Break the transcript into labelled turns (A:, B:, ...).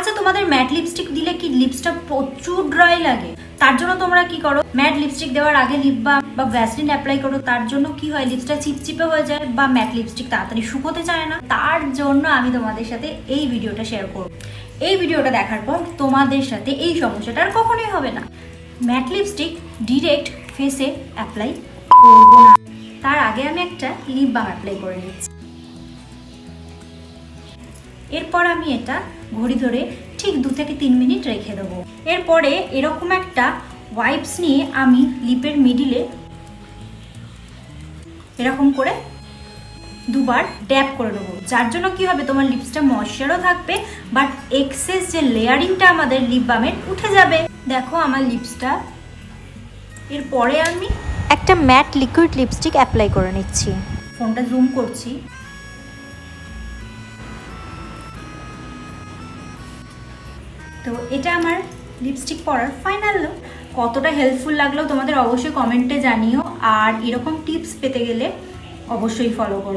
A: আচ্ছা, তোমাদের mat lipstick দিলে কি লিপসটা প্রচুর ড্রাই লাগে? তার জন্য তোমরা কি করো, ম্যাট লিপস্টিক দেওয়ার আগে লিপ বাম বা ভ্যাসলিন অ্যাপ্লাই করো। তার জন্য কি হয়, লিপসটা চিপচিপে হয়ে যায় বা ম্যাট লিপস্টিক তাড়াতাড়ি শুকোতে চায় না। তার জন্য আমি তোমাদের সাথে এই ভিডিওটা শেয়ার করব। এই ভিডিওটা দেখার পর তোমাদের সাথে এই সমস্যাটা আর কখনোই হবে না। ম্যাট লিপস্টিক ডিরেক্ট ফেসে অ্যাপ্লাই করবো না, তার আগে আমি একটা লিপ বাম অ্যাপ্লাই করে নিচ্ছি। এরপর আমি এটা ঘড়ি ধরে ঠিক 2 থেকে 3 মিনিট রেখে দেবো। এরপরে এরকম একটা ওয়াইপস নিয়ে আমি লিপের মিডিলে এরকম করে দুবার ড্যাপ করে নেবো, যার জন্য কি হবে, তোমার লিপসটা ময়শ্চারও থাকবে, বাট এক্সেস যে লেয়ারিংটা আমাদের লিপ বামের উঠে যাবে। দেখো আমার লিপসটা। এরপরে আমি একটা ম্যাট লিকুইড লিপস্টিক অ্যাপ্লাই করে নিচ্ছি। ফোনটা জুম করছি। তো এটা আমার লিপস্টিক পরার ফাইনাল লুক। কতটা হেল্পফুল লাগলো তোমাদের অবশ্যই কমেন্টে জানিও, আর এরকম টিপস পেতে গেলে অবশ্যই ফলো করো।